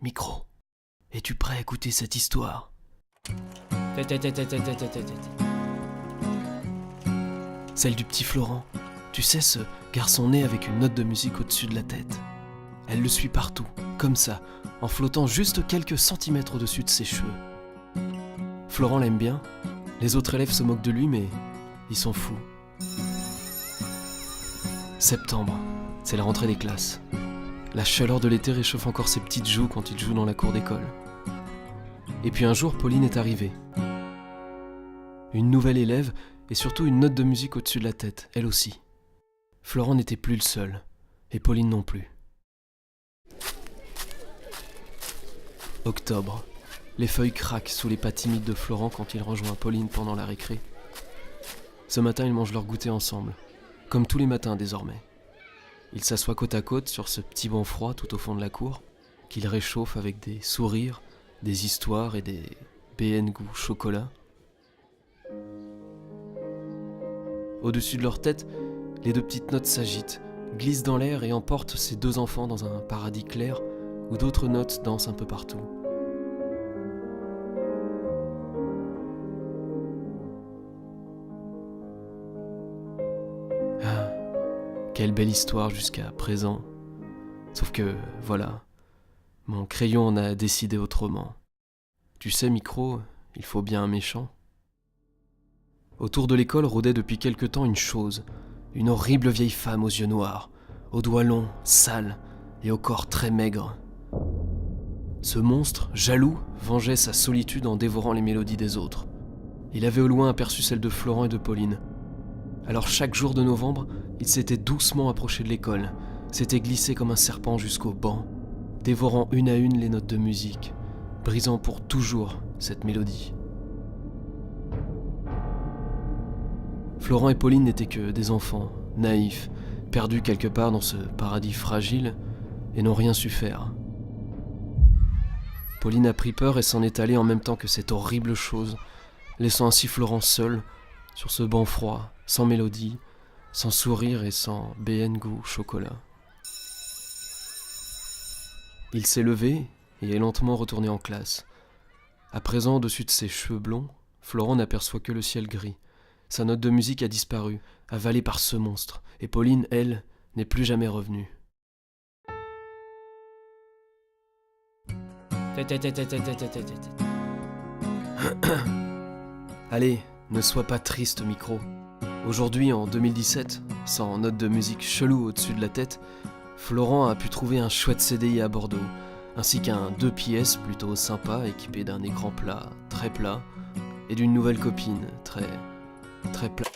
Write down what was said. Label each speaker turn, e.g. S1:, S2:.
S1: Micro, es-tu prêt à écouter cette histoire? Celle du petit Florent. Tu sais, ce garçon né avec une note de musique au-dessus de la tête. Elle le suit partout, comme ça, en flottant juste quelques centimètres au-dessus de ses cheveux. Florent l'aime bien, les autres élèves se moquent de lui, mais il s'en fout. Septembre, c'est la rentrée des classes. La chaleur de l'été réchauffe encore ses petites joues quand il joue dans la cour d'école. Et puis un jour, Pauline est arrivée. Une nouvelle élève et surtout une note de musique au-dessus de la tête, elle aussi. Florent n'était plus le seul, et Pauline non plus. Octobre. Les feuilles craquent sous les pas timides de Florent quand il rejoint Pauline pendant la récré. Ce matin, ils mangent leur goûter ensemble, comme tous les matins désormais. Ils s'assoient côte à côte sur ce petit banc froid tout au fond de la cour, qu'ils réchauffent avec des sourires, des histoires et des BN goût chocolat. Au-dessus de leur tête, les deux petites notes s'agitent, glissent dans l'air et emportent ces deux enfants dans un paradis clair où d'autres notes dansent un peu partout. Ah, quelle belle histoire jusqu'à présent. Sauf que, voilà, mon crayon en a décidé autrement. Tu sais, Micro, il faut bien un méchant. Autour de l'école rôdait depuis quelque temps une chose, une horrible vieille femme aux yeux noirs, aux doigts longs, sales et au corps très maigre. Ce monstre, jaloux, vengeait sa solitude en dévorant les mélodies des autres. Il avait au loin aperçu celle de Florent et de Pauline. Alors chaque jour de novembre, il s'était doucement approché de l'école, s'était glissé comme un serpent jusqu'au banc, dévorant une à une les notes de musique, brisant pour toujours cette mélodie. Florent et Pauline n'étaient que des enfants, naïfs, perdus quelque part dans ce paradis fragile, et n'ont rien su faire. Pauline a pris peur et s'en est allée en même temps que cette horrible chose, laissant ainsi Florent seul, sur ce banc froid, sans mélodie, sans sourire et sans BN goût chocolat. Il s'est levé et est lentement retourné en classe. À présent, au-dessus de ses cheveux blonds, Florent n'aperçoit que le ciel gris. Sa note de musique a disparu, avalée par ce monstre, et Pauline, elle, n'est plus jamais revenue. Allez, ne sois pas triste, Micro. Aujourd'hui, en 2017, sans note de musique chelou au-dessus de la tête, Florent a pu trouver un chouette CDI à Bordeaux, ainsi qu'un 2 pièces plutôt sympa équipé d'un écran plat, et d'une nouvelle copine, très plat.